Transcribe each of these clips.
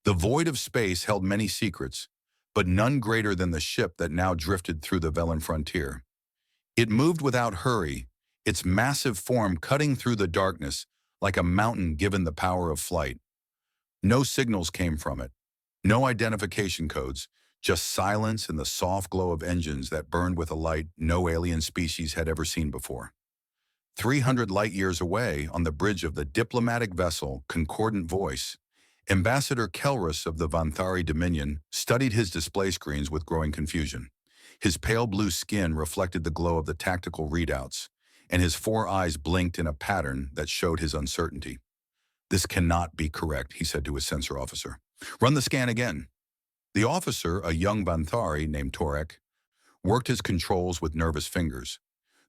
The void of space held many secrets, but none greater than the ship that now drifted through the Velen frontier. It moved without hurry, its massive form cutting through the darkness like a mountain given the power of flight. No signals came from it, no identification codes, just silence and the soft glow of engines that burned with a light no alien species had ever seen before. 300 light-years away, on the bridge of the diplomatic vessel Concordant Voice, Ambassador Kelrus of the Vanthari Dominion studied his display screens with growing confusion. His pale blue skin reflected the glow of the tactical readouts, and his four eyes blinked in a pattern that showed his uncertainty. "This cannot be correct," he said to his sensor officer. "Run the scan again." The officer, a young Vanthari named Torek, worked his controls with nervous fingers.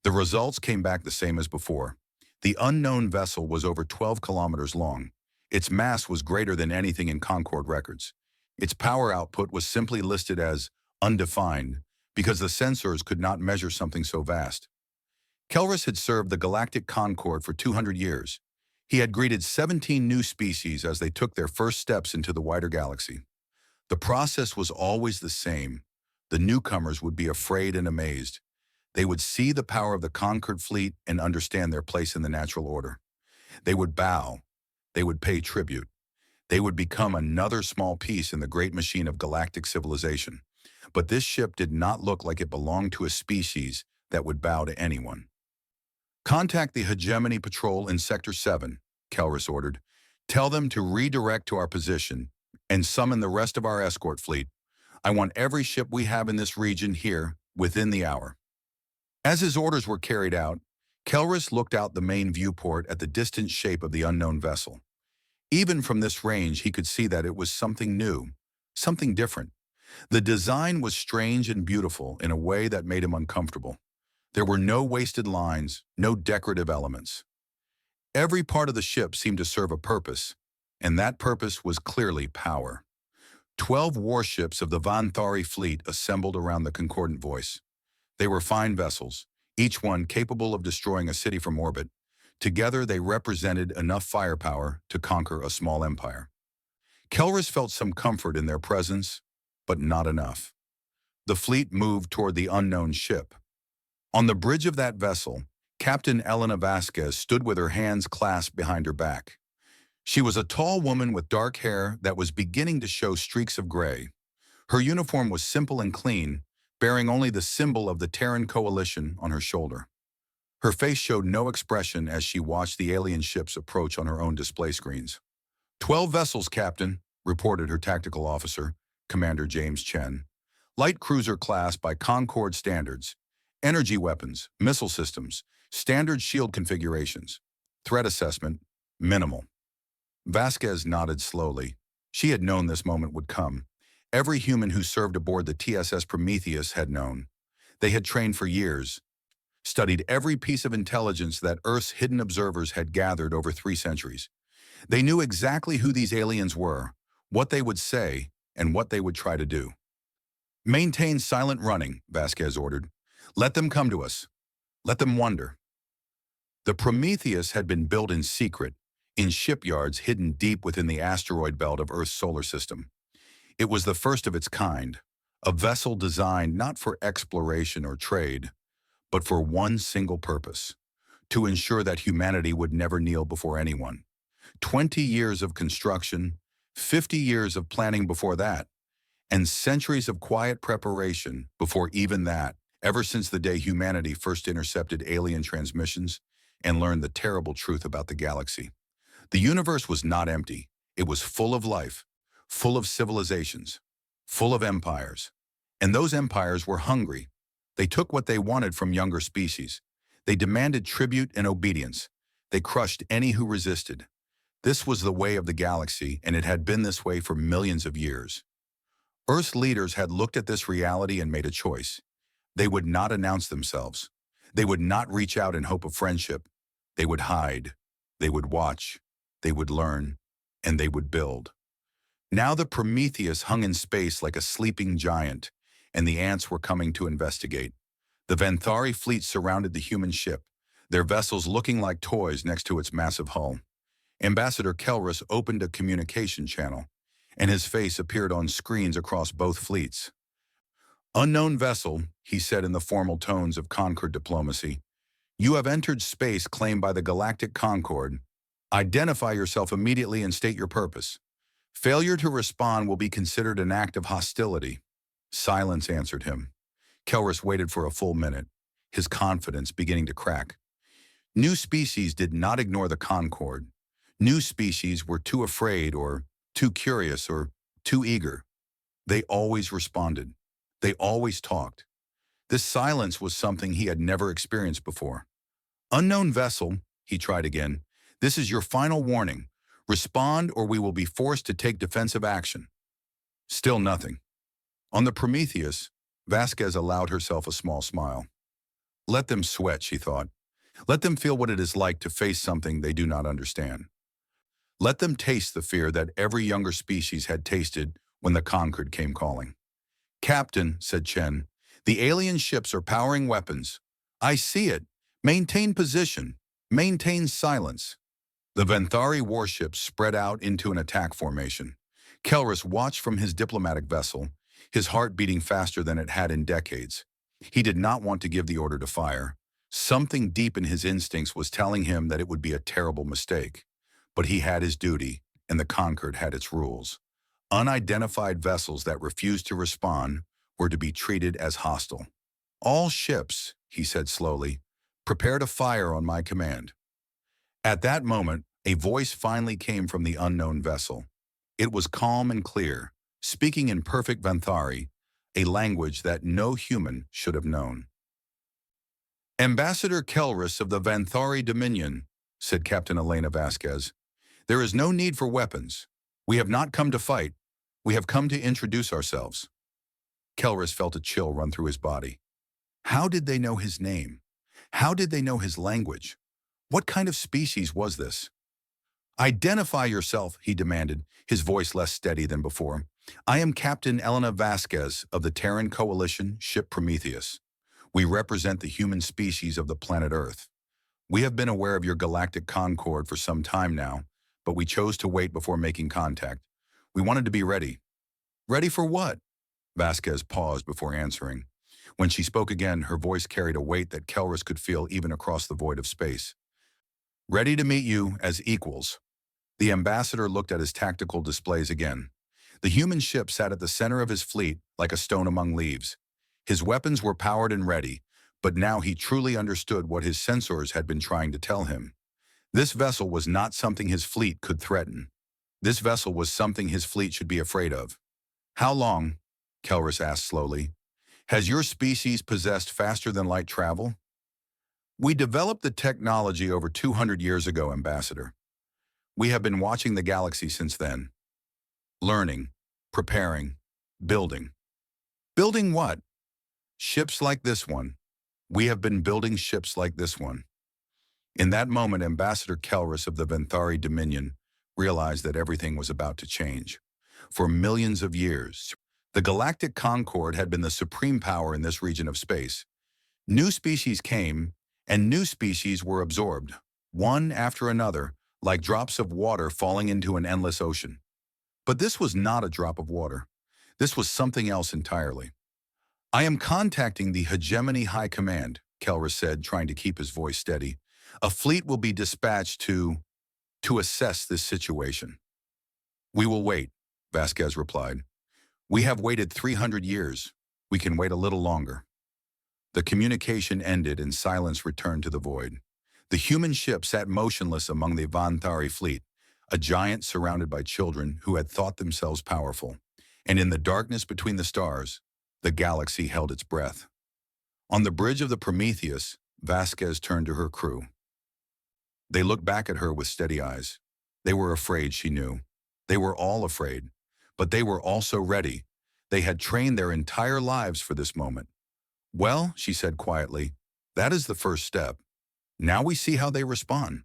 The results came back the same as before. The unknown vessel was over 12 kilometers long. Its mass was greater than anything in Concord records. Its power output was simply listed as undefined because the sensors could not measure something so vast. Kelrus had served the Galactic Concord for 200 years. He had greeted 17 new species as they took their first steps into the wider galaxy. The process was always the same. The newcomers would be afraid and amazed. They would see the power of the conquered fleet and understand their place in the natural order. They would bow. They would pay tribute. They would become another small piece in the great machine of galactic civilization. But this ship did not look like it belonged to a species that would bow to anyone. "Contact the Hegemony Patrol in Sector 7, Kelrus ordered. "Tell them to redirect to our position and summon the rest of our escort fleet. I want every ship we have in this region here within the hour." As his orders were carried out, Kelrus looked out the main viewport at the distant shape of the unknown vessel. Even from this range, he could see that it was something new, something different. The design was strange and beautiful in a way that made him uncomfortable. There were no wasted lines, no decorative elements. Every part of the ship seemed to serve a purpose, and that purpose was clearly power. 12 warships of the Vanthari fleet assembled around the Concordant Voice. They were fine vessels, each one capable of destroying a city from orbit. Together, they represented enough firepower to conquer a small empire. Kelrus felt some comfort in their presence, but not enough. The fleet moved toward the unknown ship. On the bridge of that vessel, Captain Elena Vasquez stood with her hands clasped behind her back. She was a tall woman with dark hair that was beginning to show streaks of gray. Her uniform was simple and clean, bearing only the symbol of the Terran Coalition on her shoulder. Her face showed no expression as she watched the alien ships approach on her own display screens. 12 vessels, Captain," reported her tactical officer, Commander James Chen. "Light cruiser class by Concord standards. Energy weapons, missile systems, standard shield configurations. Threat assessment, minimal." Vasquez nodded slowly. She had known this moment would come. Every human who served aboard the TSS Prometheus had known. They had trained for years, studied every piece of intelligence that Earth's hidden observers had gathered over 3 centuries. They knew exactly who these aliens were, what they would say, and what they would try to do. "Maintain silent running," Vasquez ordered. "Let them come to us. Let them wonder." The Prometheus had been built in secret, in shipyards hidden deep within the asteroid belt of Earth's solar system. It was the first of its kind, a vessel designed not for exploration or trade, but for one single purpose: to ensure that humanity would never kneel before anyone. 20 years of construction, 50 years of planning before that, and centuries of quiet preparation before even that, ever since the day humanity first intercepted alien transmissions and learned the terrible truth about the galaxy. The universe was not empty. It was full of life, full of civilizations, full of empires. And those empires were hungry. They took what they wanted from younger species. They demanded tribute and obedience. They crushed any who resisted. This was the way of the galaxy, and it had been this way for millions of years. Earth's leaders had looked at this reality and made a choice. They would not announce themselves. They would not reach out in hope of friendship. They would hide. They would watch. They would learn. And they would build. Now the Prometheus hung in space like a sleeping giant, and the ants were coming to investigate. The Vanthari fleet surrounded the human ship, their vessels looking like toys next to its massive hull. Ambassador Kelrus opened a communication channel. and his face appeared on screens across both fleets. "Unknown vessel," he said in the formal tones of Concord diplomacy. "You have entered space claimed by the Galactic Concord. Identify yourself immediately and state your purpose. Failure to respond will be considered an act of hostility." Silence answered him. Kelrus waited for a full minute, his confidence beginning to crack. New species did not ignore the Concord. New species were too afraid or too curious or too eager. They always responded. They always talked. This silence was something he had never experienced before. "Unknown vessel," he tried again. "This is your final warning. Respond or we will be forced to take defensive action." Still nothing. On the Prometheus, Vasquez allowed herself a small smile. Let them sweat, she thought. Let them feel what it is like to face something they do not understand. Let them taste the fear that every younger species had tasted when the Concord came calling. "Captain," said Chen, "the alien ships are powering weapons. I see it. Maintain position. Maintain silence." The Venthari warships spread out into an attack formation. Kelrus watched from his diplomatic vessel, his heart beating faster than it had in decades. He did not want to give the order to fire. Something deep in his instincts was telling him that it would be a terrible mistake. But he had his duty, and the Concord had its rules. Unidentified vessels that refused to respond were to be treated as hostile. "All ships," he said slowly, "prepare to fire on my command." At that moment, a voice finally came from the unknown vessel. It was calm and clear, speaking in perfect Venthari, a language that no human should have known. "Ambassador Kelrus of the Venthari Dominion," said Captain Elena Vasquez, "there is no need for weapons. We have not come to fight. We have come to introduce ourselves." Kelrus felt a chill run through his body. How did they know his name? How did they know his language? What kind of species was this? "Identify yourself," he demanded, his voice less steady than before. "I am Captain Elena Vasquez of the Terran Coalition ship Prometheus. We represent the human species of the planet Earth. We have been aware of your galactic concord for some time now, but we chose to wait before making contact. We wanted to be ready." "Ready for what?" Vasquez paused before answering. When she spoke again, her voice carried a weight that Kelrus could feel even across the void of space. "Ready to meet you as equals." The ambassador looked at his tactical displays again. The human ship sat at the center of his fleet like a stone among leaves. His weapons were powered and ready, but now he truly understood what his sensors had been trying to tell him. This vessel was not something his fleet could threaten. This vessel was something his fleet should be afraid of. "How long?" Kelrus asked slowly. "Has your species possessed faster-than-light travel?" "We developed the technology over 200 years ago, Ambassador. We have been watching the galaxy since then. Learning, preparing, building." "Building what?" "Ships like this one. We have been building ships like this one." In that moment, Ambassador Kelrus of the Venthari Dominion realized that everything was about to change. For millions of years, the Galactic Concord had been the supreme power in this region of space. New species came, and new species were absorbed, one after another, like drops of water falling into an endless ocean. But this was not a drop of water. This was something else entirely. "I am contacting the Hegemony High Command," Kelrus said, trying to keep his voice steady. "A fleet will be dispatched to assess this situation." "We will wait," Vasquez replied. "We have waited 300 years. We can wait a little longer." The communication ended and silence returned to the void. The human ship sat motionless among the Venthari fleet, a giant surrounded by children who had thought themselves powerful. And in the darkness between the stars, the galaxy held its breath. On the bridge of the Prometheus, Vasquez turned to her crew. They looked back at her with steady eyes. They were afraid, she knew. They were all afraid. But they were also ready. They had trained their entire lives for this moment. "Well," she said quietly, "that is the first step. Now we see how they respond."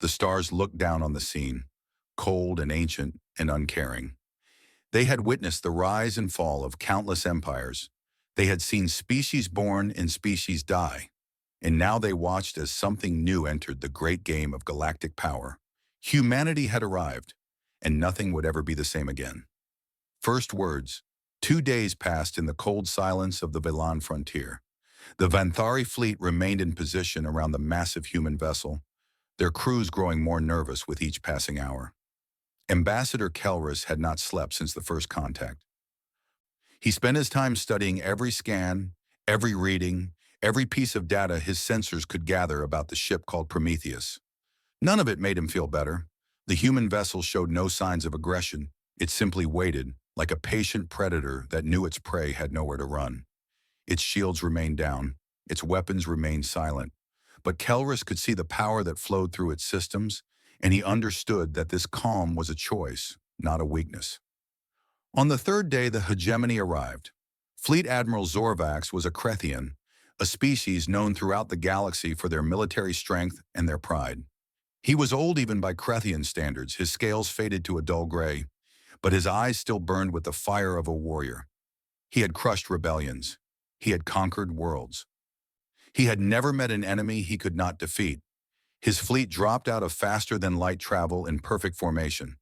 The stars looked down on the scene, cold and ancient and uncaring. They had witnessed the rise and fall of countless empires. They had seen species born and species die. And now they watched as something new entered the great game of galactic power. Humanity had arrived. and nothing would ever be the same again. First words. 2 days passed in the cold silence of the Velan frontier. The Vanthari fleet remained in position around the massive human vessel, their crews growing more nervous with each passing hour. Ambassador Kelris had not slept since the first contact. He spent his time studying every scan, every reading, every piece of data his sensors could gather about the ship called Prometheus. None of it made him feel better. The human vessel showed no signs of aggression. It simply waited, like a patient predator that knew its prey had nowhere to run. Its shields remained down. Its weapons remained silent. But Kelris could see the power that flowed through its systems, and he understood that this calm was a choice, not a weakness. On the third day, the hegemony arrived. Fleet Admiral Zorvax was a Krethian, a species known throughout the galaxy for their military strength and their pride. He was old even by Krethian standards, his scales faded to a dull gray, but his eyes still burned with the fire of a warrior. He had crushed rebellions. He had conquered worlds. He had never met an enemy he could not defeat. His fleet dropped out of faster-than-light travel in perfect formation.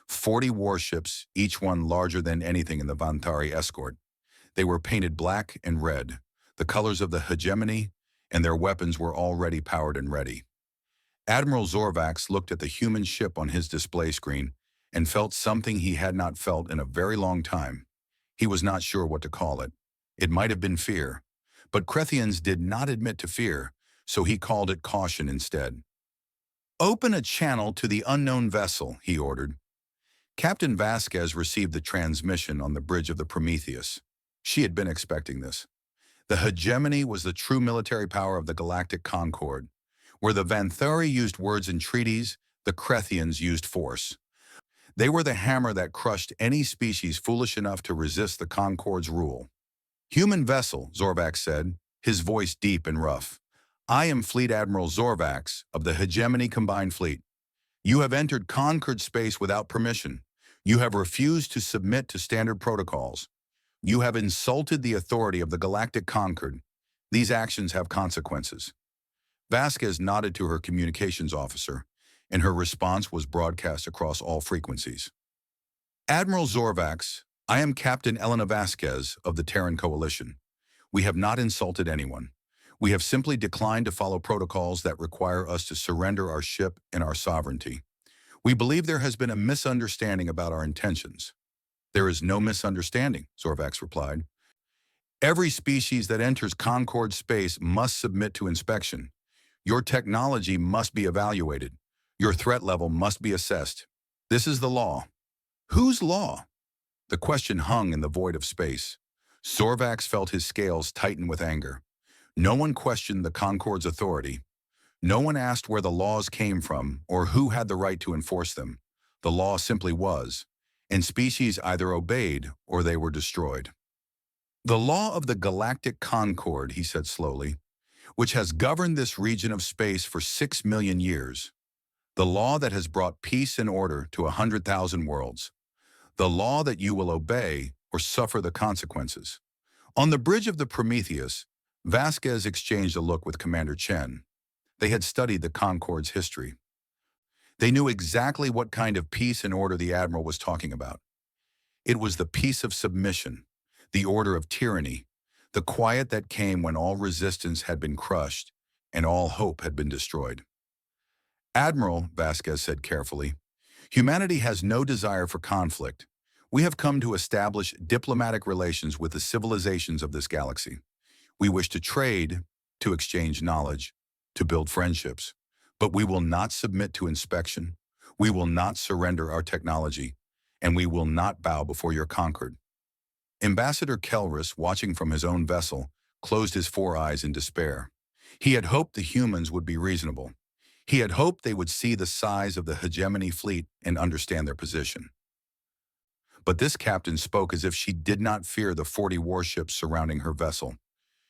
40 warships, each one larger than anything in the Vanthari escort. They were painted black and red, the colors of the hegemony, and their weapons were already powered and ready. Admiral Zorvax looked at the human ship on his display screen and felt something he had not felt in a very long time. He was not sure what to call it. It might have been fear, but Krethians did not admit to fear, so he called it caution instead. "Open a channel to the unknown vessel," he ordered. Captain Vasquez received the transmission on the bridge of the Prometheus. She had been expecting this. The hegemony was the true military power of the Galactic Concord. Where the Vanthari used words and treaties, the Krethians used force. They were the hammer that crushed any species foolish enough to resist the Concord's rule. "Human vessel," Zorvax said, his voice deep and rough. "I am Fleet Admiral Zorvax of the Hegemony Combined Fleet. You have entered Concord space without permission. You have refused to submit to standard protocols. You have insulted the authority of the Galactic Concord. These actions have consequences." Vasquez nodded to her communications officer, and her response was broadcast across all frequencies. "Admiral Zorvax, I am Captain Elena Vasquez of the Terran Coalition. We have not insulted anyone. We have simply declined to follow protocols that require us to surrender our ship and our sovereignty. We believe there has been a misunderstanding about our intentions." "There is no misunderstanding," Zorvax replied. "Every species that enters Concord space must submit to inspection. Your technology must be evaluated. Your threat level must be assessed. This is the law." "Whose law?" The question hung in the void of space. Zorvax felt his scales tighten with anger. No one questioned the Concord's authority. No one asked where the laws came from or who had the right to enforce them. The law simply was, and species either obeyed or they were destroyed. "The law of the Galactic Concord," he said slowly, "which has governed this region of space for 6 million years. The law that has brought peace and order to 100,000 worlds. The law that you will obey or suffer the consequences." On the bridge of the Prometheus, Vasquez exchanged a look with Commander Chen. They had studied the Concord's history. They knew exactly what kind of peace and order the Admiral was talking about. It was the peace of submission, the order of tyranny, the quiet that came when all resistance had been crushed and all hope had been destroyed. "Admiral," Vasquez said carefully, "humanity has no desire for conflict. We have come to establish diplomatic relations with the civilizations of this galaxy. We wish to trade, to exchange knowledge, to build friendships. But we will not submit to inspection. We will not surrender our technology, and we will not bow before your Concord." Ambassador Kelris, watching from his own vessel, closed his 4 eyes in despair. He had hoped the humans would be reasonable. He had hoped they would see the size of the hegemony fleet and understand their position. But this captain spoke as if she did not fear the 40 warships surrounding her vessel.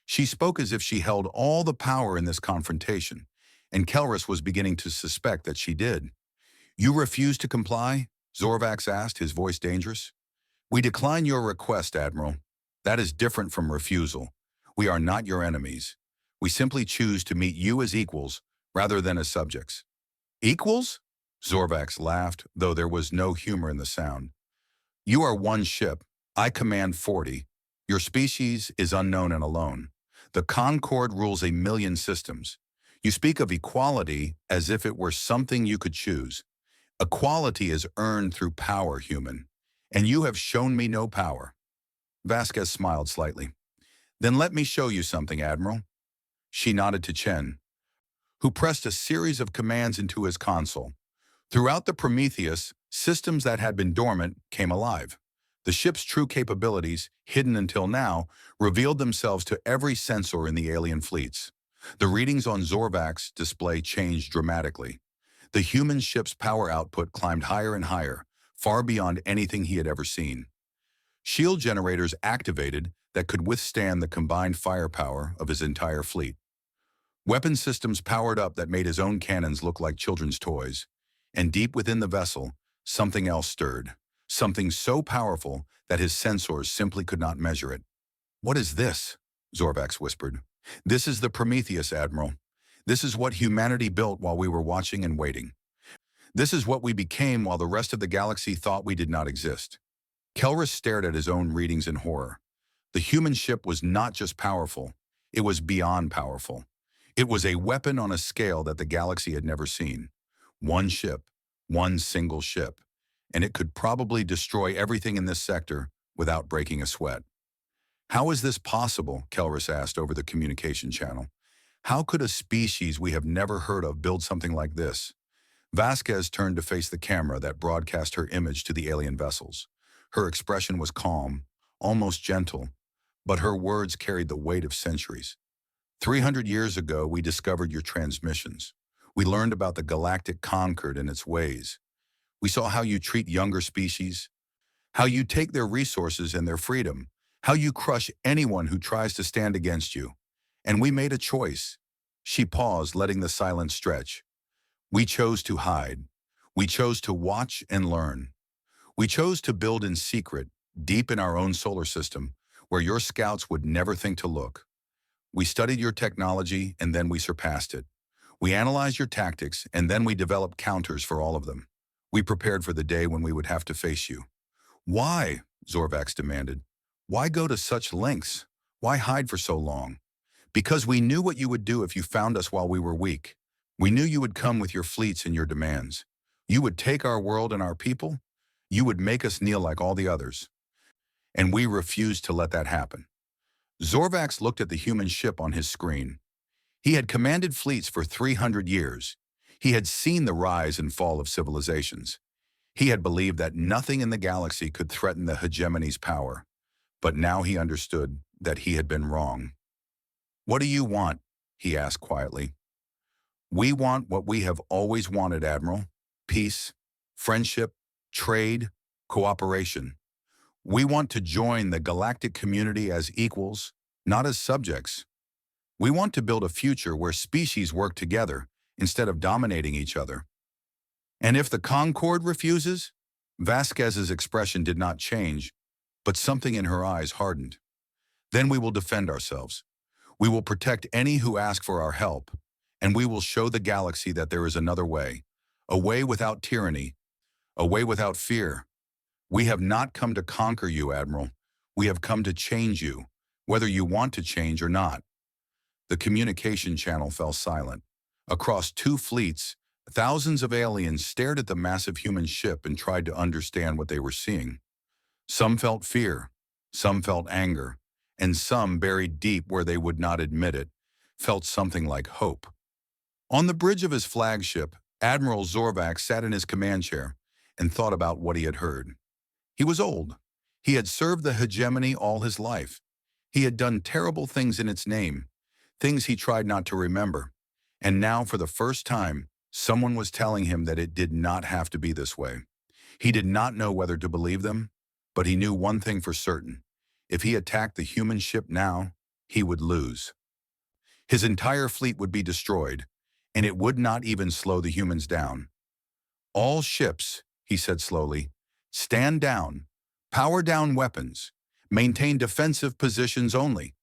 She spoke as if she held all the power in this confrontation, and Kelris was beginning to suspect that she did. "You refuse to comply?" Zorvax asked, his voice dangerous. "We decline your request, Admiral. That is different from refusal. We are not your enemies. We simply choose to meet you as equals rather than as subjects." "Equals?" Zorvax laughed, though there was no humor in the sound. You are one ship. I command 40. Your species is unknown and alone. The Concord rules 1,000,000 systems. You speak of equality as if it were something you could choose. Equality is earned through power, human. And you have shown me no power. Vasquez smiled slightly. Then let me show you something, Admiral. She nodded to Chen, who pressed a series of commands into his console. Throughout the Prometheus, systems that had been dormant came alive. The ship's true capabilities, hidden until now, revealed themselves to every sensor in the alien fleets. The readings on Zorvax's display changed dramatically. The human ship's power output climbed higher and higher, far beyond anything he had ever seen. Shield generators activated that could withstand the combined firepower of his entire fleet. Weapon systems powered up that made his own cannons look like children's toys. And deep within the vessel, something else stirred. Something so powerful that his sensors simply could not measure it. What is this? Zorvax whispered. This is the Prometheus, Admiral. This is what humanity built while we were watching and waiting. This is what we became while the rest of the galaxy thought we did not exist. Kelrus stared at his own readings in horror. The human ship was not just powerful, it was beyond powerful. It was a weapon on a scale that the galaxy had never seen. One ship, one single ship, and it could probably destroy everything in this sector without breaking a sweat. How is this possible? Kelrus asked over the communication channel. How could a species we have never heard of build something like this? Vasquez turned to face the camera that broadcast her image to the alien vessels. Her expression was calm, almost gentle, but her words carried the weight of centuries. 300 years ago, we discovered your transmissions. We learned about the Galactic Concord and its ways. We saw how you treat younger species, how you take their resources and their freedom, how you crush anyone who tries to stand against you. And we made a choice. She paused, letting the silence stretch. We chose to hide. We chose to watch and learn. We chose to build in secret, deep in our own solar system, where your scouts would never think to look. We studied your technology, and then we surpassed it. We analyzed your tactics, and then we developed counters for all of them. We prepared for the day when we would have to face you. Why? Zorvax demanded. Why go to such lengths? Why hide for so long? Because we knew what you would do if you found us while we were weak. We knew you would come with your fleets and your demands. You would take our world and our people. You would make us kneel like all the others. And we refused to let that happen. Zorvax looked at the human ship on his screen. He had commanded fleets for 300 years. He had seen the rise and fall of civilizations. He had believed that nothing in the galaxy could threaten the hegemony's power. But now he understood that he had been wrong. What do you want? He asked quietly. We want what we have always wanted, Admiral. Peace, friendship, trade, cooperation. We want to join the galactic community as equals, not as subjects. We want to build a future where species work together instead of dominating each other. And if the Concord refuses? Vasquez's expression did not change, but something in her eyes hardened. Then we will defend ourselves. We will protect any who ask for our help, and we will show the galaxy that there is another way, a way without tyranny, a way without fear. We have not come to conquer you, Admiral. We have come to change you, whether you want to change or not. The communication channel fell silent. Across two fleets, thousands of aliens stared at the massive human ship and tried to understand what they were seeing. Some felt fear, some felt anger, and some, buried deep where they would not admit it, felt something like hope. On the bridge of his flagship, Admiral Zorvax sat in his command chair and thought about what he had heard. He was old. He had served the hegemony all his life. He had done terrible things in its name, things he tried not to remember. And now, for the first time, someone was telling him that it did not have to be this way. He did not know whether to believe them, but he knew one thing for certain. If he attacked the human ship now, he would lose. His entire fleet would be destroyed, and it would not even slow the humans down. All ships, he said slowly, stand down, power down weapons, maintain defensive positions only.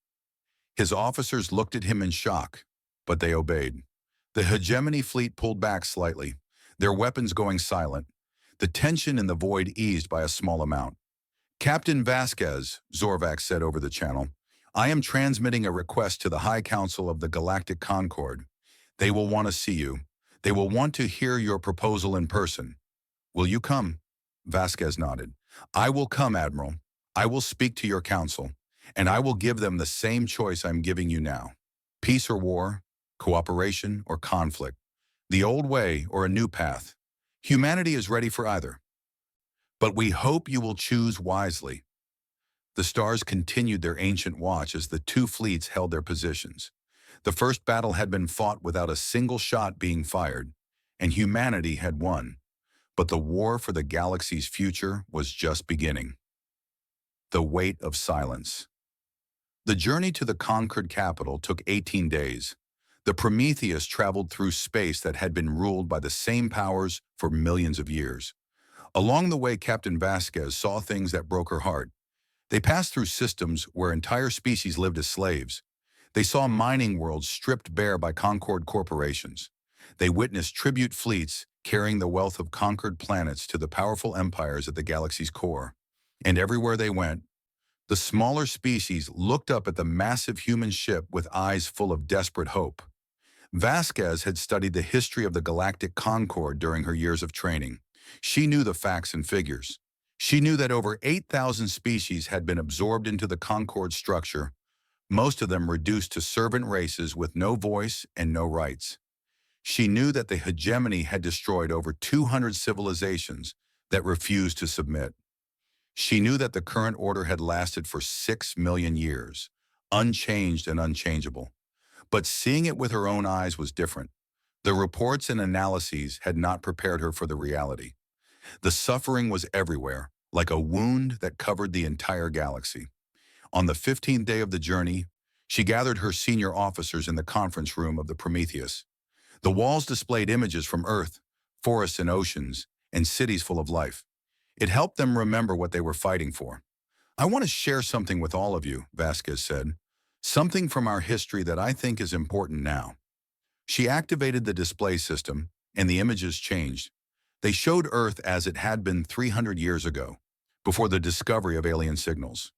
His officers looked at him in shock, but they obeyed. The hegemony fleet pulled back slightly. their weapons going silent, the tension in the void eased by a small amount. Captain Vasquez, Zorvac said over the channel, I am transmitting a request to the High Council of the Galactic Concord. They will want to see you. They will want to hear your proposal in person. Will you come? Vasquez nodded. I will come, Admiral. I will speak to your council, and I will give them the same choice I'm giving you now. Peace or war, cooperation or conflict, the old way or a new path. Humanity is ready for either. But we hope you will choose wisely. The stars continued their ancient watch as the two fleets held their positions. The first battle had been fought without a single shot being fired, and humanity had won. But the war for the galaxy's future was just beginning. The weight of silence. The journey to the conquered capital took 18 days. The Prometheus traveled through space that had been ruled by the same powers for millions of years. Along the way, Captain Vasquez saw things that broke her heart. They passed through systems where entire species lived as slaves. They saw mining worlds stripped bare by Concord corporations. They witnessed tribute fleets carrying the wealth of conquered planets to the powerful empires at the galaxy's core. And everywhere they went, the smaller species looked up at the massive human ship with eyes full of desperate hope. Vasquez had studied the history of the Galactic Concord during her years of training. She knew the facts and figures. She knew that over 8,000 species had been absorbed into the Concord structure, most of them reduced to servant races with no voice and no rights. She knew that the hegemony had destroyed over 200 civilizations that refused to submit. She knew that the current order had lasted for 6 million years, unchanged and unchangeable. But seeing it with her own eyes was different. The reports and analyses had not prepared her for the reality. The suffering was everywhere, like a wound that covered the entire galaxy. On the 15th day of the journey, she gathered her senior officers in the conference room of the Prometheus. The walls displayed images from Earth, forests and oceans, and cities full of life. It helped them remember what they were fighting for. I want to share something with all of you, Vasquez said. Something from our history that I think is important now. She activated the display system, and the images changed. They showed Earth as it had been 300 years ago, before the discovery of alien signals.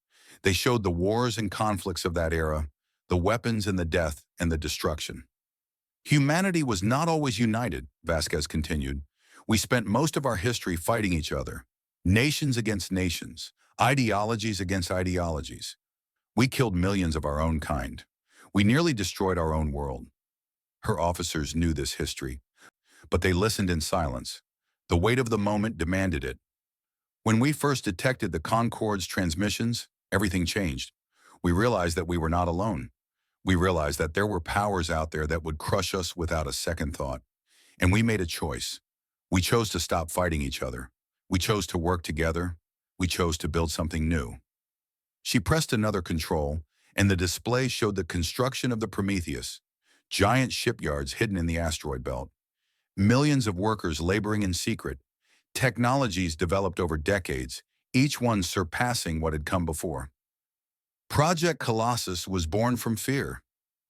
They showed the wars and conflicts of that era, the weapons and the death and the destruction. Humanity was not always united, Vasquez continued. We spent most of our history fighting each other, nations against nations, ideologies against ideologies. We killed millions of our own kind. We nearly destroyed our own world. Her officers knew this history, but they listened in silence. The weight of the moment demanded it. When we first detected the Concord's transmissions, everything changed. We realized that we were not alone. We realized that there were powers out there that would crush us without a second thought. And we made a choice. We chose to stop fighting each other. We chose to work together. We chose to build something new. She pressed another control, and the display showed the construction of the Prometheus, giant shipyards hidden in the asteroid belt, millions of workers laboring in secret, technologies developed over decades, each one surpassing what had come before. Project Colossus was born from fear,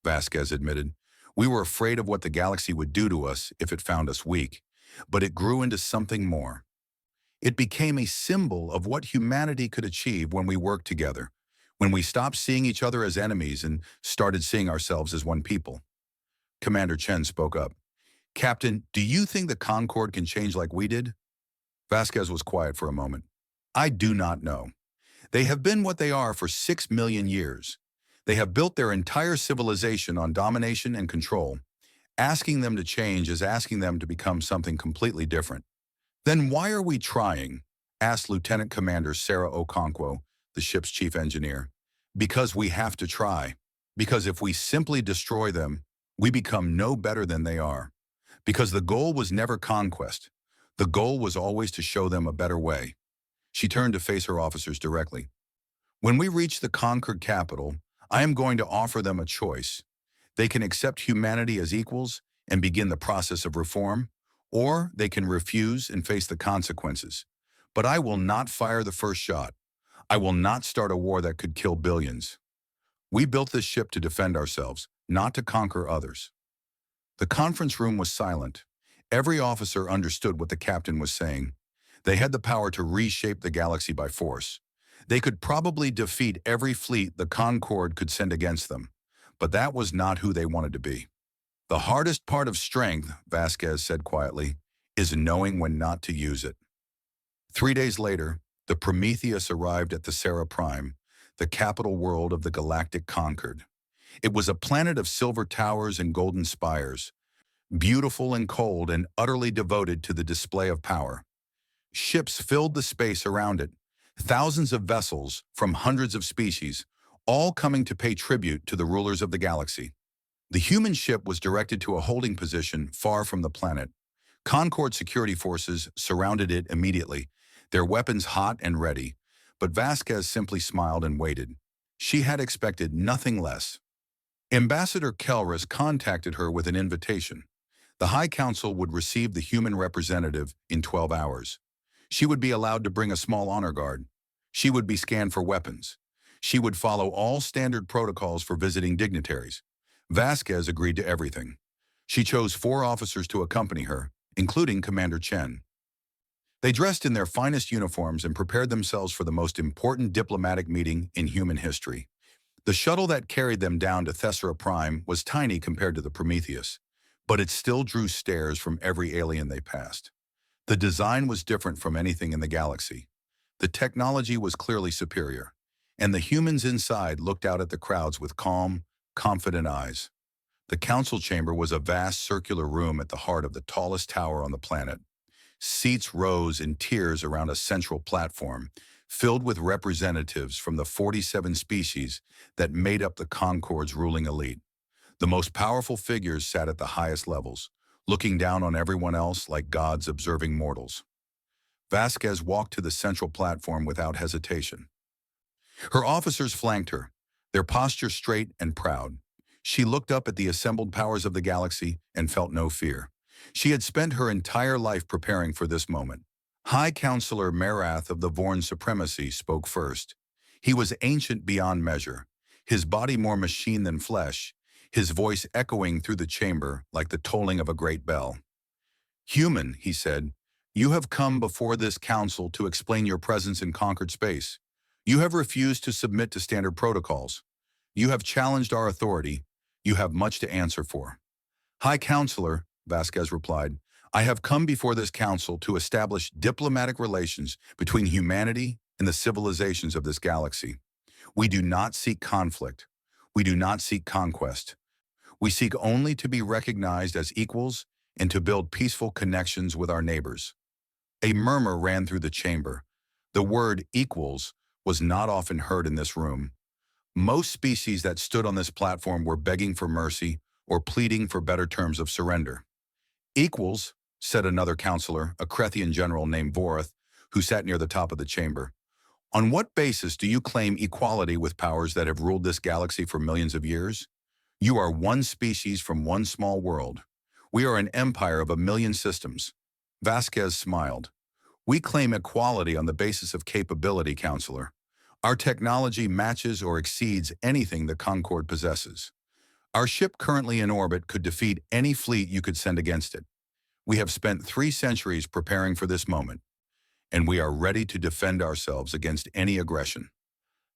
Vasquez admitted. We were afraid of what the galaxy would do to us if it found us weak, but it grew into something more. It became a symbol of what humanity could achieve when we worked together, when we stopped seeing each other as enemies and started seeing ourselves as one people. Commander Chen spoke up. Captain, do you think the Concorde can change like we did? Vasquez was quiet for a moment. I do not know. They have been what they are for 6 million years. They have built their entire civilization on domination and control. Asking them to change is asking them to become something completely different. Then why are we trying? Asked Lieutenant Commander Sarah Okonkwo, the ship's chief engineer. Because we have to try. Because if we simply destroy them, we become no better than they are. Because the goal was never conquest. The goal was always to show them a better way. She turned to face her officers directly. When we reach the conquered capital, I am going to offer them a choice. They can accept humanity as equals and begin the process of reform, or they can refuse and face the consequences. But I will not fire the first shot. I will not start a war that could kill billions. We built this ship to defend ourselves, not to conquer others. The conference room was silent. Every officer understood what the captain was saying. They had the power to reshape the galaxy by force. They could probably defeat every fleet the Concorde could send against them, but that was not who they wanted to be. The hardest part of strength, Vasquez said quietly, is knowing when not to use it. 3 days later, the Prometheus arrived at the Thessera Prime, the capital world of the Galactic Concorde. It was a planet of silver towers and golden spires, beautiful and cold and utterly devoted to the display of power. Ships filled the space around it, thousands of vessels from hundreds of species, all coming to pay tribute to the rulers of the galaxy. The human ship was directed to a holding position far from the planet. Concorde security forces surrounded it immediately, their weapons hot and ready, but Vasquez simply smiled and waited. She had expected nothing less. Ambassador Kelris contacted her with an invitation. The High Council would receive the human representative in 12 hours. She would be allowed to bring a small honor guard. She would be scanned for weapons. She would follow all standard protocols for visiting dignitaries. Vasquez agreed to everything. She chose 4 officers to accompany her, including Commander Chen. They dressed in their finest uniforms and prepared themselves for the most important diplomatic meeting in human history. The shuttle that carried them down to Thessera Prime was tiny compared to the Prometheus, but it still drew stares from every alien they passed. The design was different from anything in the galaxy. The technology was clearly superior, and the humans inside looked out at the crowds with calm, confident eyes. The council chamber was a vast circular room at the heart of the tallest tower on the planet. Seats rose in tiers around a central platform, filled with representatives from the 47 species that made up the Concorde's ruling elite. The most powerful figures sat at the highest levels, looking down on everyone else like gods observing mortals. Vasquez walked to the central platform without hesitation. Her officers flanked her, their posture straight and proud. She looked up at the assembled powers of the galaxy and felt no fear. She had spent her entire life preparing for this moment. High Counselor Marath of the Vorn Supremacy spoke first. He was ancient beyond measure, his body more machine than flesh, his voice echoing through the chamber like the tolling of a great bell. "Human," he said, "you have come before this council to explain your presence in conquered space. You have refused to submit to standard protocols. You have challenged our authority. You have much to answer for." "High Counselor," Vasquez replied, "I have come before this council to establish diplomatic relations between humanity and the civilizations of this galaxy. We do not seek conflict. We do not seek conquest. We seek only to be recognized as equals and to build peaceful connections with our neighbors." A murmur ran through the chamber. The word equals was not often heard in this room. Most species that stood on this platform were begging for mercy or pleading for better terms of surrender. "Equals," said another counselor, a Krethian general named Vorath, who sat near the top of the chamber. "On what basis do you claim equality with powers that have ruled this galaxy for millions of years? You are one species from one small world. We are an empire of 1,000,000 systems." Vasquez smiled. "We claim equality on the basis of capability, Counselor. Our technology matches or exceeds anything the Concorde possesses. Our ship currently in orbit could defeat any fleet you could send against it. We have spent 3 centuries preparing for this moment, and we are ready to defend ourselves against any aggression."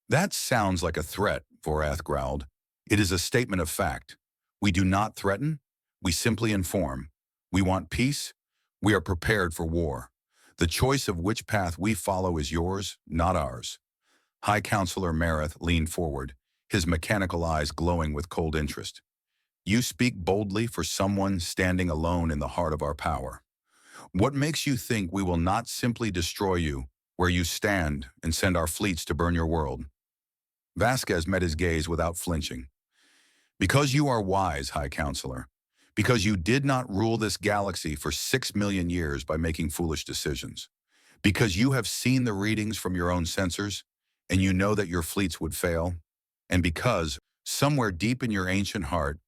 "That sounds like a threat," Vorath growled. "It is a statement of fact. We do not threaten. We simply inform. We want peace. We are prepared for war. The choice of which path we follow is yours, not ours." High Counselor Marath leaned forward, his mechanical eyes glowing with cold interest. "You speak boldly for someone standing alone in the heart of our power. What makes you think we will not simply destroy you where you stand and send our fleets to burn your world?" Vasquez met his gaze without flinching. "Because you are wise, High Counselor. Because you did not rule this galaxy for 6 million years by making foolish decisions. Because you have seen the readings from your own sensors, and you know that your fleets would fail. And because, somewhere deep in your ancient heart,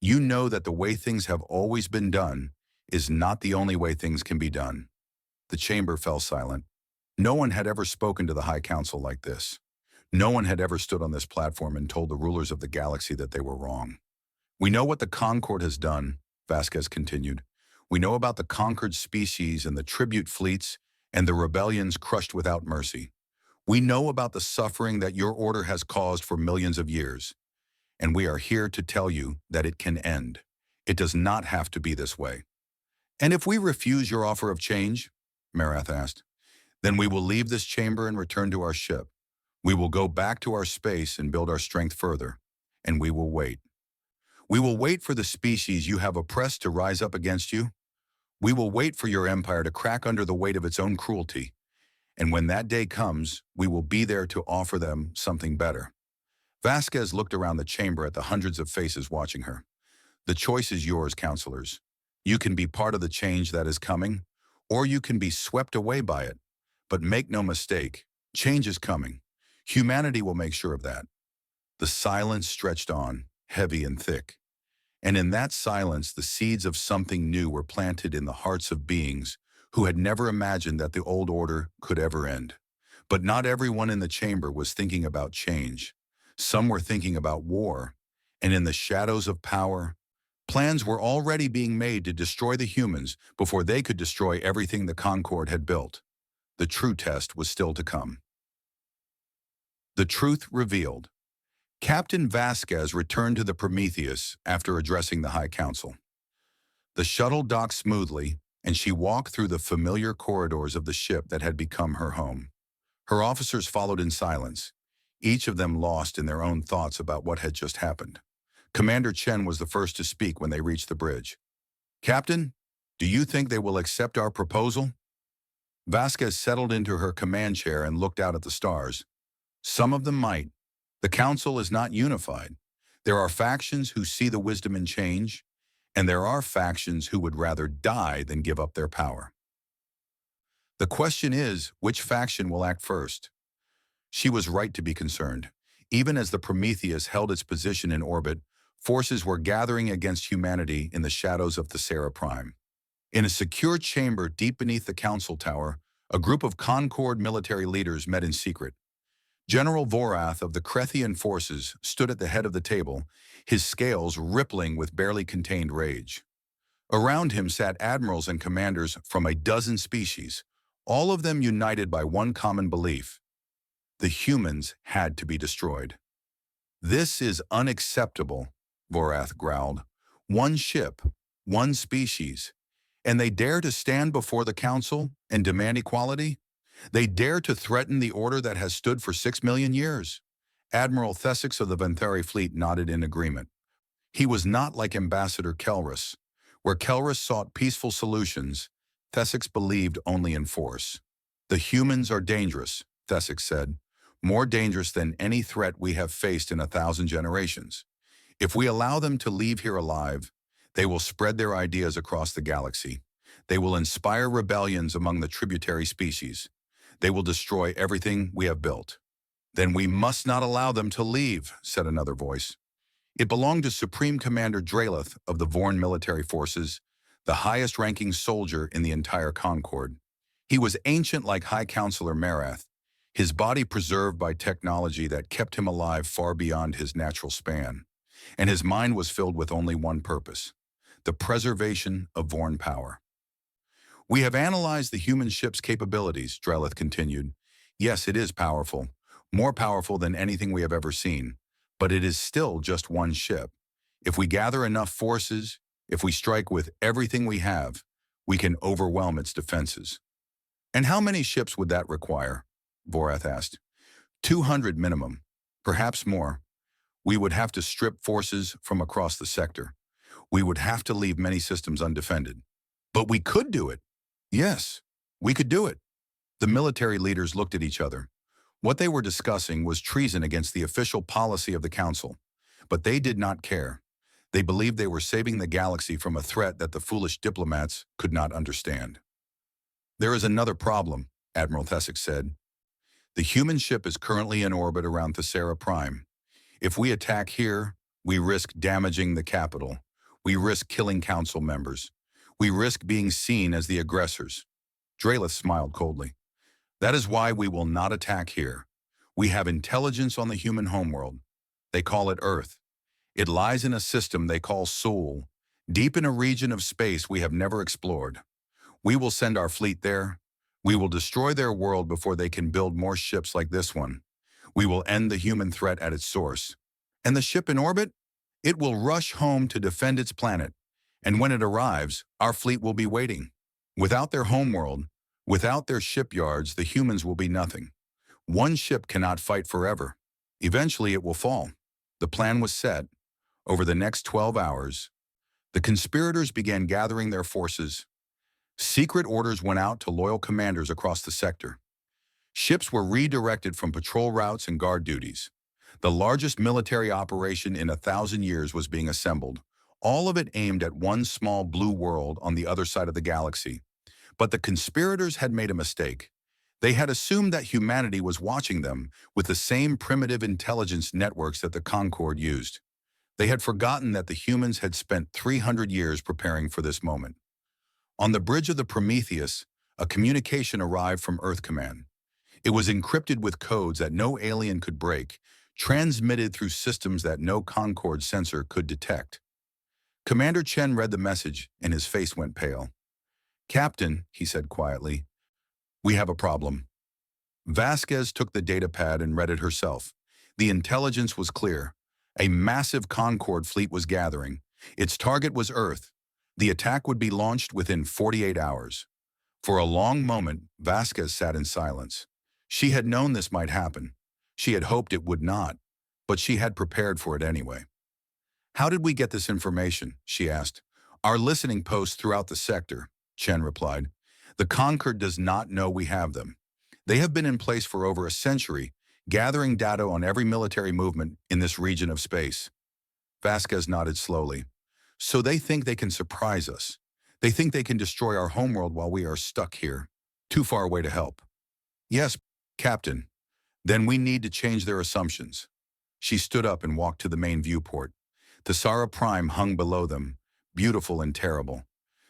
you know that the way things have always been done is not the only way things can be done." The chamber fell silent. No one had ever spoken to the High Council like this. No one had ever stood on this platform and told the rulers of the galaxy that they were wrong. "We know what the Concorde has done," Vasquez continued. We know about the conquered species and the tribute fleets and the rebellions crushed without mercy. We know about the suffering that your order has caused for millions of years, and we are here to tell you that it can end. It does not have to be this way. And if we refuse your offer of change, Marath asked, then we will leave this chamber and return to our ship. We will go back to our space and build our strength further, and we will wait. We will wait for the species you have oppressed to rise up against you. We will wait for your empire to crack under the weight of its own cruelty. And when that day comes, we will be there to offer them something better. Vasquez looked around the chamber at the hundreds of faces watching her. The choice is yours, counselors. You can be part of the change that is coming, or you can be swept away by it. But make no mistake, change is coming. Humanity will make sure of that. The silence stretched on, heavy and thick. And in that silence, the seeds of something new were planted in the hearts of beings who had never imagined that the old order could ever end. But not everyone in the chamber was thinking about change. Some were thinking about war, and in the shadows of power, plans were already being made to destroy the humans before they could destroy everything the Concord had built. The true test was still to come. The truth revealed. Captain Vasquez returned to the Prometheus after addressing the High Council. The shuttle docked smoothly, and she walked through the familiar corridors of the ship that had become her home. Her officers followed in silence, each of them lost in their own thoughts about what had just happened. Commander Chen was the first to speak when they reached the bridge. "Captain, do you think they will accept our proposal?" Vasquez settled into her command chair and looked out at the stars. "Some of them might. The Council is not unified. There are factions who see the wisdom in change, and there are factions who would rather die than give up their power. The question is, which faction will act first?" She was right to be concerned. Even as the Prometheus held its position in orbit, forces were gathering against humanity in the shadows of Thesera Prime. In a secure chamber deep beneath the Council Tower, a group of Concord military leaders met in secret. General Vorath of the Krethian forces stood at the head of the table, his scales rippling with barely contained rage. Around him sat admirals and commanders from a dozen species, all of them united by one common belief: the humans had to be destroyed. "This is unacceptable," Vorath growled. "One ship, one species, and they dare to stand before the Council and demand equality? They dare to threaten the order that has stood for 6 million years." Admiral Thesix of the Venthari fleet nodded in agreement. He was not like Ambassador Kelrus. Where Kelrus sought peaceful solutions, Thesix believed only in force. "The humans are dangerous," Thesix said, "more dangerous than any threat we have faced in 1,000 generations. If we allow them to leave here alive, they will spread their ideas across the galaxy. They will inspire rebellions among the tributary species. They will destroy everything we have built." "Then we must not allow them to leave," said another voice. It belonged to Supreme Commander Draleth of the Vorn military forces, the highest-ranking soldier in the entire Concord. He was ancient like High Counselor Marath, his body preserved by technology that kept him alive far beyond his natural span. And his mind was filled with only one purpose: the preservation of Vorn power. "We have analyzed the human ship's capabilities," Drelith continued. "Yes, it is powerful, more powerful than anything we have ever seen, but it is still just one ship. If we gather enough forces, if we strike with everything we have, we can overwhelm its defenses." "And how many ships would that require?" Vorath asked. 200 minimum, perhaps more. We would have to strip forces from across the sector. We would have to leave many systems undefended. "But we could do it." "Yes, we could do it." The military leaders looked at each other. What they were discussing was treason against the official policy of the Council, but they did not care. They believed they were saving the galaxy from a threat that the foolish diplomats could not understand. "There is another problem," Admiral Thesix said. "The human ship is currently in orbit around Thesera Prime. If we attack here, we risk damaging the capital. We risk killing Council members. We risk being seen as the aggressors." Dralith smiled coldly. "That is why we will not attack here. We have intelligence on the human homeworld. They call it Earth. It lies in a system they call Sol, deep in a region of space we have never explored. We will send our fleet there. We will destroy their world before they can build more ships like this one. We will end the human threat at its source. And the ship in orbit? It will rush home to defend its planet. And when it arrives, our fleet will be waiting. Without their homeworld, without their shipyards, the humans will be nothing. One ship cannot fight forever. Eventually it will fall. The plan was set. Over the next 12 hours, the conspirators began gathering their forces. Secret orders went out to loyal commanders across the sector. Ships were redirected from patrol routes and guard duties. The largest military operation in 1,000 years was being assembled, all of it aimed at one small blue world on the other side of the galaxy. But the conspirators had made a mistake. They had assumed that humanity was watching them with the same primitive intelligence networks that the Concorde used. They had forgotten that the humans had spent 300 years preparing for this moment. On the bridge of the Prometheus, a communication arrived from Earth Command. It was encrypted with codes that no alien could break, transmitted through systems that no Concorde sensor could detect. Commander Chen read the message, and his face went pale. "Captain," he said quietly, "we have a problem." Vasquez took the datapad and read it herself. The intelligence was clear. A massive Concorde fleet was gathering. Its target was Earth. The attack would be launched within 48 hours. For a long moment, Vasquez sat in silence. She had known this might happen. She had hoped it would not, but she had prepared for it anyway. "How did we get this information?" she asked. "Our listening posts throughout the sector," Chen replied. "The Concorde does not know we have them. They have been in place for over a century, gathering data on every military movement in this region of space." Vasquez nodded slowly. "So they think they can surprise us. They think they can destroy our homeworld while we are stuck here, too far away to help." "Yes, Captain. Then we need to change their assumptions." She stood up and walked to the main viewport. The Sara Prime hung below them, beautiful and terrible.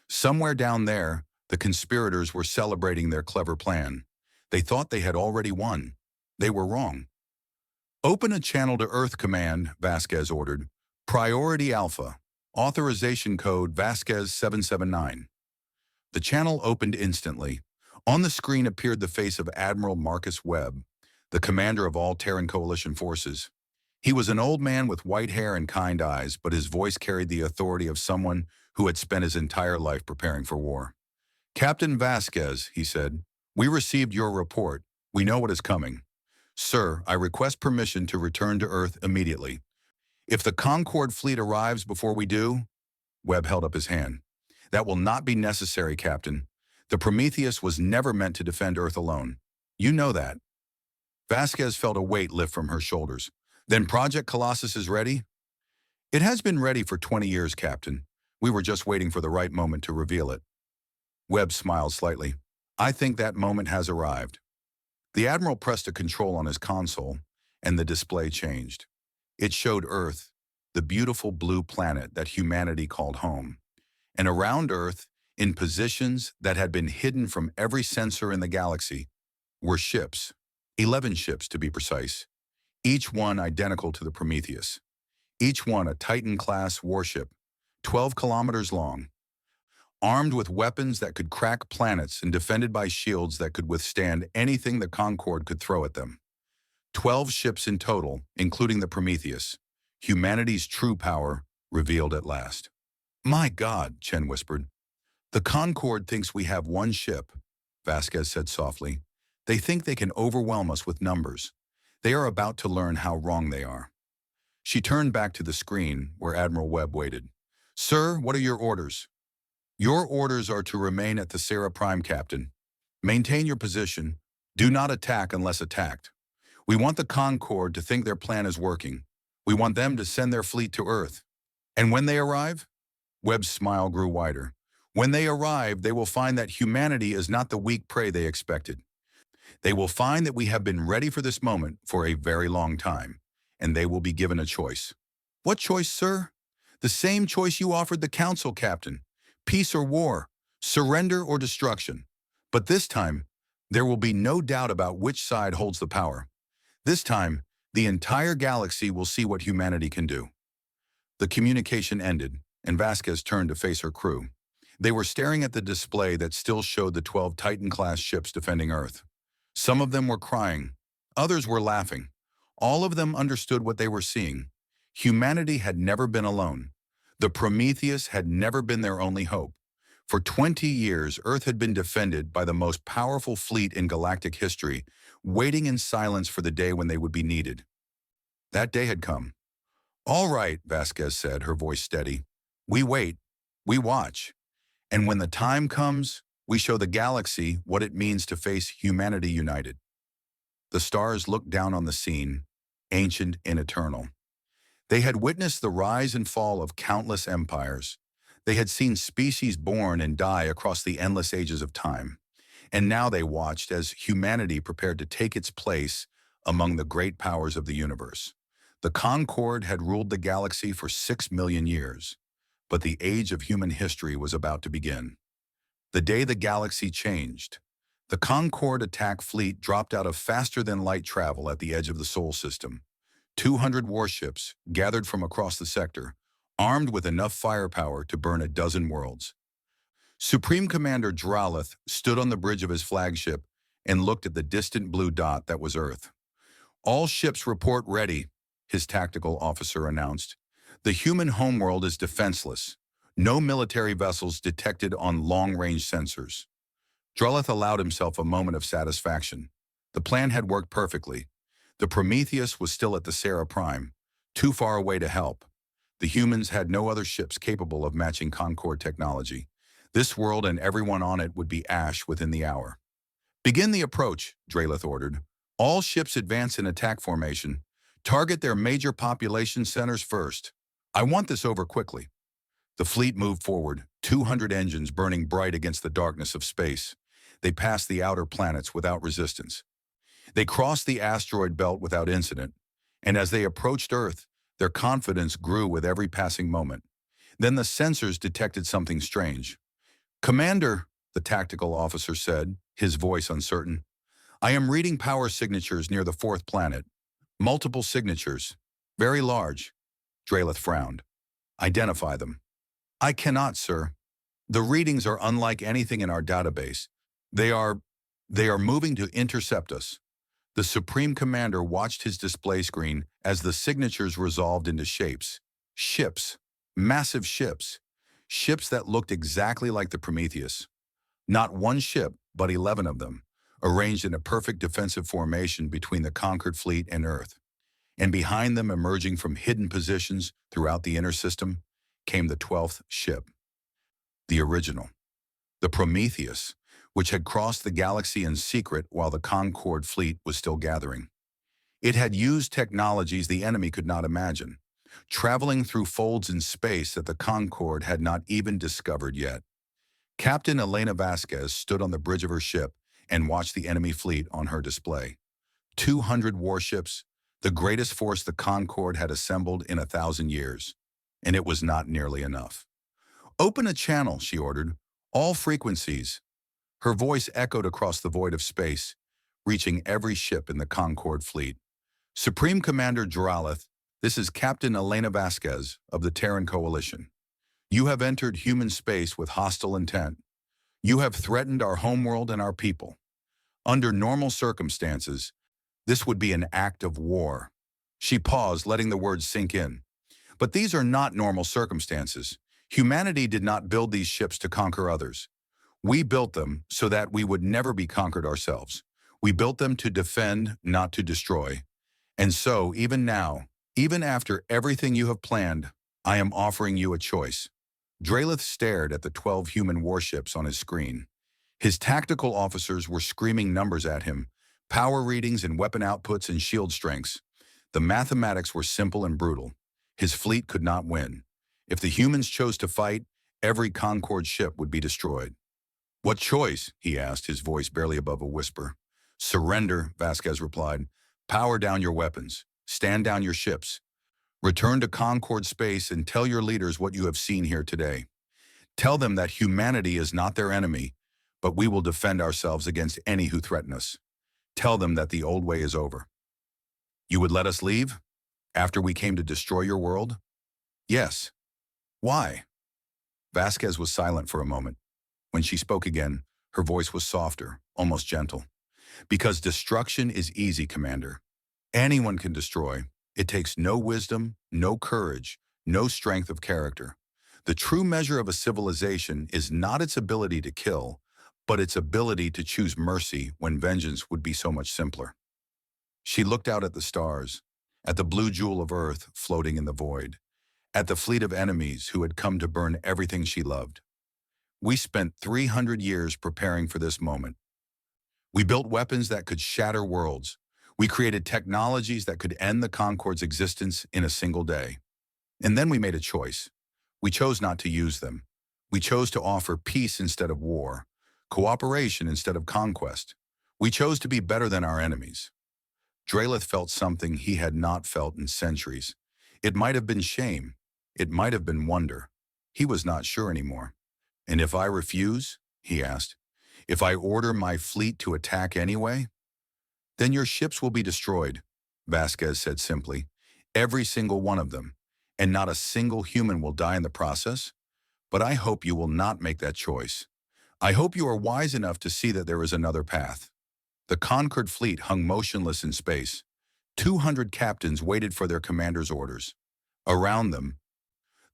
Somewhere down there, the conspirators were celebrating their clever plan. They thought they had already won. They were wrong. "Open a channel to Earth Command," Vasquez ordered. "Priority Alpha. Authorization code Vasquez 779. The channel opened instantly. On the screen appeared the face of Admiral Marcus Webb, the commander of all Terran Coalition forces. He was an old man with white hair and kind eyes, but his voice carried the authority of someone who had spent his entire life preparing for war. "Captain Vasquez," he said, "we received your report. We know what is coming. Sir, I request permission to return to Earth immediately. If the Concorde fleet arrives before we do—" Webb held up his hand. "That will not be necessary, Captain. The Prometheus was never meant to defend Earth alone. You know that." Vasquez felt a weight lift from her shoulders. "Then Project Colossus is ready?" "It has been ready for 20 years, Captain. We were just waiting for the right moment to reveal it." Webb smiled slightly. "I think that moment has arrived." The Admiral pressed a control on his console, and the display changed. It showed Earth, the beautiful blue planet that humanity called home. And around Earth, in positions that had been hidden from every sensor in the galaxy, were ships. 11 ships, to be precise. Each one identical to the Prometheus. Each one a Titan-class warship, 12 kilometers long, armed with weapons that could crack planets and defended by shields that could withstand anything the Concorde could throw at them. 12 ships in total, including the Prometheus. Humanity's true power revealed at last. "My God," Chen whispered. "The Concorde thinks we have one ship," Vasquez said softly. "They think they can overwhelm us with numbers. They are about to learn how wrong they are." She turned back to the screen where Admiral Webb waited. "Sir, what are your orders?" "Your orders are to remain at the Sara Prime, Captain. Maintain your position. Do not attack unless attacked. We want the Concorde to think their plan is working. We want them to send their fleet to Earth. And when they arrive?" Webb's smile grew wider. "When they arrive, they will find that humanity is not the weak prey they expected. They will find that we have been ready for this moment for a very long time, and they will be given a choice." "What choice, sir?" "The same choice you offered the Council, Captain. Peace or war, surrender or destruction. But this time, there will be no doubt about which side holds the power. This time, the entire galaxy will see what humanity can do." The communication ended. and Vasquez turned to face her crew. They were staring at the display that still showed the 12 Titan-class ships defending Earth. Some of them were crying. Others were laughing. All of them understood what they were seeing. Humanity had never been alone. The Prometheus had never been their only hope. For 20 years, Earth had been defended by the most powerful fleet in galactic history, waiting in silence for the day when they would be needed. That day had come. "All right," Vasquez said, her voice steady. "We wait. We watch. And when the time comes, we show the galaxy what it means to face humanity united." The stars looked down on the scene, ancient and eternal. They had witnessed the rise and fall of countless empires. They had seen species born and die across the endless ages of time. And now they watched as humanity prepared to take its place among the great powers of the universe. The Concorde had ruled the galaxy for 6 million years, but the age of human history was about to begin. The day the galaxy changed, the Concorde attack fleet dropped out of faster-than-light travel at the edge of the Sol system. 200 warships gathered from across the sector, armed with enough firepower to burn a dozen worlds. Supreme Commander Dralith stood on the bridge of his flagship and looked at the distant blue dot that was Earth. "All ships report ready," his tactical officer announced. "The human homeworld is defenseless. No military vessels detected on long-range sensors." Dralith allowed himself a moment of satisfaction. The plan had worked perfectly. The Prometheus was still at the Sarah Prime, too far away to help. The humans had no other ships capable of matching Concorde technology. This world and everyone on it would be ash within the hour. "Begin the approach," Dralith ordered. "All ships advance in attack formation. Target their major population centers first. I want this over quickly." The fleet moved forward, 200 engines burning bright against the darkness of space. They passed the outer planets without resistance. They crossed the asteroid belt without incident, and as they approached Earth, their confidence grew with every passing moment. Then the sensors detected something strange. "Commander," the tactical officer said, his voice uncertain, "I am reading power signatures near the fourth planet. Multiple signatures. Very large." Dralith frowned. "Identify them." "I cannot, sir. The readings are unlike anything in our database. They are moving to intercept us." The Supreme Commander watched his display screen as the signatures resolved into shapes. Ships. Massive ships. Ships that looked exactly like the Prometheus. Not one ship, but 11 of them, arranged in a perfect defensive formation between the conquered fleet and Earth. And behind them, emerging from hidden positions throughout the inner system, came the 12th ship. The original. The Prometheus, which had crossed the galaxy in secret while the Concorde fleet was still gathering. It had used technologies the enemy could not imagine, traveling through folds in space that the Concorde had not even discovered yet. Captain Elena Vasquez stood on the bridge of her ship and watched the enemy fleet on her display. 200 warships, the greatest force the Concorde had assembled in 1,000 years. And it was not nearly enough. "Open a channel," she ordered. "All frequencies." Her voice echoed across the void of space, reaching every ship in the Concorde fleet. "Supreme Commander Dralith, this is Captain Elena Vasquez of the Terran Coalition. You have entered human space with hostile intent. You have threatened our homeworld and our people. Under normal circumstances, this would be an act of war." She paused, letting the words sink in. "But these are not normal circumstances. Humanity did not build these ships to conquer others. We built them so that we would never be conquered ourselves. We built them to defend, not to destroy. And so, even now, even after everything you have planned, I am offering you a choice." Dralith stared at the 12 human warships on his screen. His tactical officers were screaming numbers at him, power readings and weapon outputs and shield strengths. The mathematics were simple and brutal. His fleet could not win. If the humans chose to fight, every Concorde ship would be destroyed. "What choice?" he asked, his voice barely above a whisper. "Surrender," Vasquez replied. "Power down your weapons. Stand down your ships. Return to Concorde space and tell your leaders what you have seen here today. Tell them that humanity is not their enemy, but we will defend ourselves against any who threaten us. Tell them that the old way is over." "You would let us leave? After we came to destroy your world?" "Yes." "Why?" Vasquez was silent for a moment. When she spoke again, her voice was softer, almost gentle. Because destruction is easy, Commander. Anyone can destroy. It takes no wisdom, no courage, no strength of character. The true measure of a civilization is not its ability to kill, but its ability to choose mercy when vengeance would be so much simpler. She looked out at the stars, at the blue jewel of Earth floating in the void, at the fleet of enemies who had come to burn everything she loved. We spent 300 years preparing for this moment. We built weapons that could shatter worlds. We created technologies that could end the Concorde's existence in a single day. And then we made a choice. We chose not to use them. We chose to offer peace instead of war, cooperation instead of conquest. We chose to be better than our enemies. Drelith felt something he had not felt in centuries. It might have been shame. It might have been wonder. He was not sure anymore. "And if I refuse?" he asked. "If I order my fleet to attack anyway?" "Then your ships will be destroyed," Vasquez said simply. "Every single one of them. And not a single human will die in the process. But I hope you will not make that choice. I hope you are wise enough to see that there is another path." The Concord fleet hung motionless in space. 200 captains waited for their commander's orders. Around them,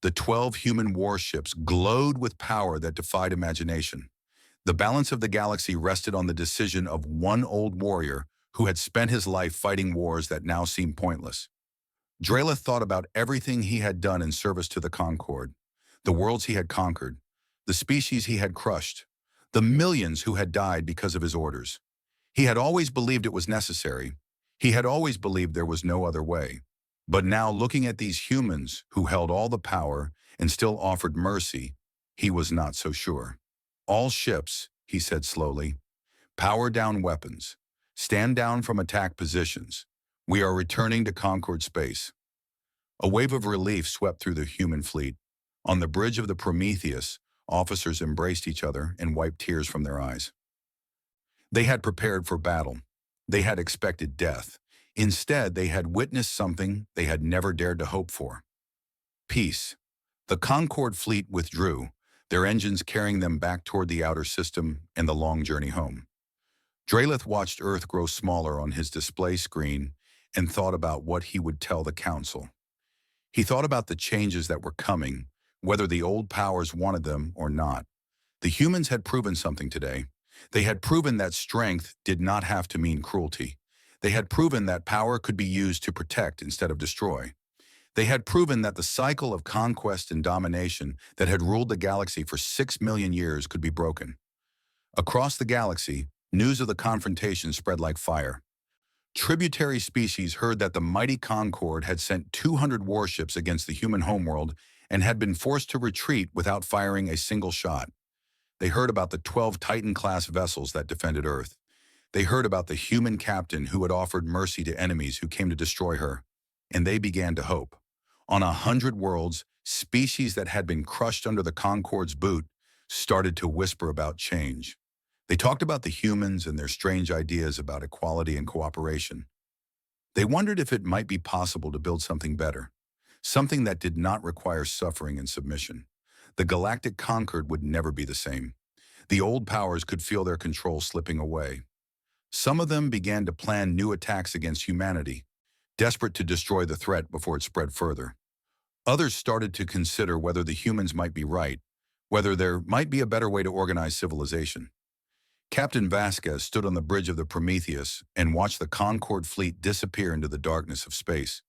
the 12 human warships glowed with power that defied imagination. The balance of the galaxy rested on the decision of one old warrior who had spent his life fighting wars that now seemed pointless. Drelith thought about everything he had done in service to the Concorde, the worlds he had conquered, the species he had crushed, the millions who had died because of his orders. He had always believed it was necessary. He had always believed there was no other way. But now, looking at these humans who held all the power and still offered mercy, he was not so sure. "All ships," he said slowly, "power down weapons. Stand down from attack positions. We are returning to Concorde space." A wave of relief swept through the human fleet. On the bridge of the Prometheus, officers embraced each other and wiped tears from their eyes. They had prepared for battle. They had expected death. Instead, they had witnessed something they had never dared to hope for. Peace. The Concorde fleet withdrew, their engines carrying them back toward the outer system and the long journey home. Drelith watched Earth grow smaller on his display screen and thought about what he would tell the Council. He thought about the changes that were coming, whether the old powers wanted them or not. The humans had proven something today. They had proven that strength did not have to mean cruelty. They had proven that power could be used to protect instead of destroy. They had proven that the cycle of conquest and domination that had ruled the galaxy for 6 million years could be broken. Across the galaxy, news of the confrontation spread like fire. Tributary species heard that the mighty Concorde had sent 200 warships against the human homeworld and had been forced to retreat without firing a single shot. They heard about the 12 Titan-class vessels that defended Earth. They heard about the human captain who had offered mercy to enemies who came to destroy her. And they began to hope. On 100 worlds, species that had been crushed under the Concorde's boot started to whisper about change. They talked about the humans and their strange ideas about equality and cooperation. They wondered if it might be possible to build something better, something that did not require suffering and submission. The Galactic Concorde would never be the same. The old powers could feel their control slipping away. Some of them began to plan new attacks against humanity, desperate to destroy the threat before it spread further. Others started to consider whether the humans might be right, whether there might be a better way to organize civilization. Captain Vasquez stood on the bridge of the Prometheus and watched the Concorde fleet disappear into the darkness of space.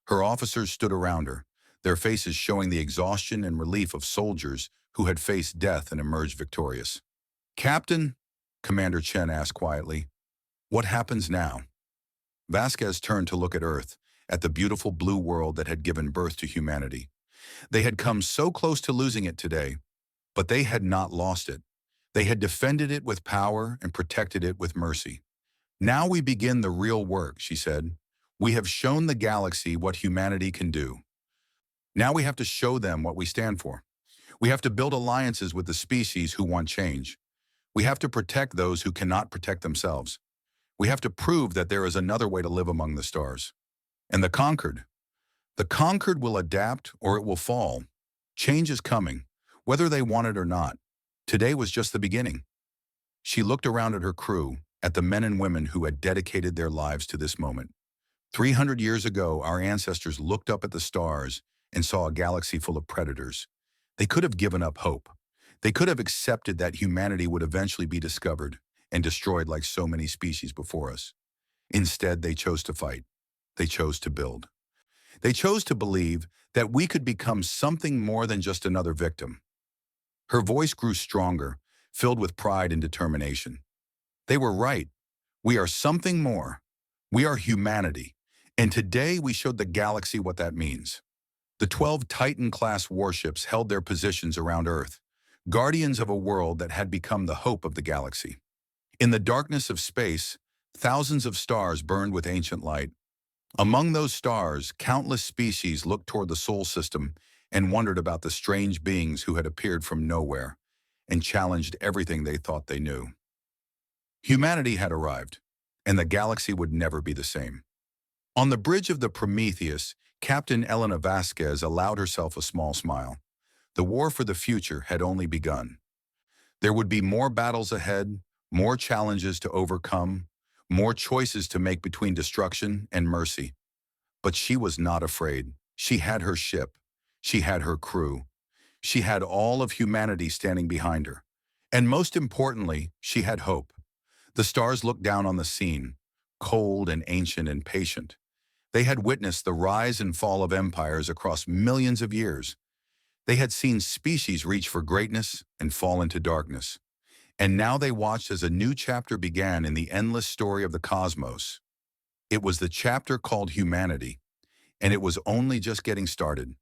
Her officers stood around her, their faces showing the exhaustion and relief of soldiers who had faced death and emerged victorious. "Captain," Commander Chen asked quietly, "what happens now?" Vasquez turned to look at Earth, at the beautiful blue world that had given birth to humanity. They had come so close to losing it today, but they had not lost it. They had defended it with power and protected it with mercy. "Now we begin the real work," she said. "We have shown the galaxy what humanity can do. Now we have to show them what we stand for. We have to build alliances with the species who want change. We have to protect those who cannot protect themselves. We have to prove that there is another way to live among the stars." And the Concorde will adapt or it will fall. Change is coming. whether they wanted or not. Today was just the beginning. She looked around at her crew, at the men and women who had dedicated their lives to this moment. 300 years ago, our ancestors looked up at the stars and saw a galaxy full of predators. They could have given up hope. They could have accepted that humanity would eventually be discovered and destroyed like so many species before us. Instead, they chose to fight. They chose to build. They chose to believe that we could become something more than just another victim. Her voice grew stronger, filled with pride and determination. They were right. We are something more. We are humanity. And today we showed the galaxy what that means. The 12 Titan-class warships held their positions around Earth, guardians of a world that had become the hope of the galaxy. In the darkness of space, thousands of stars burned with ancient light. Among those stars, countless species looked toward the Sol system and wondered about the strange beings who had appeared from nowhere and challenged everything they thought they knew. Humanity had arrived, and the galaxy would never be the same. On the bridge of the Prometheus, Captain Elena Vasquez allowed herself a small smile. The war for the future had only begun. There would be more battles ahead, more challenges to overcome, more choices to make between destruction and mercy. But she was not afraid. She had her ship. She had her crew. She had all of humanity standing behind her. And most importantly, she had hope. The stars looked down on the scene, cold and ancient and patient. They had witnessed the rise and fall of empires across millions of years. They had seen species reach for greatness and fall into darkness. And now they watched as a new chapter began in the endless story of the cosmos. It was the chapter called humanity, and it was only just getting started.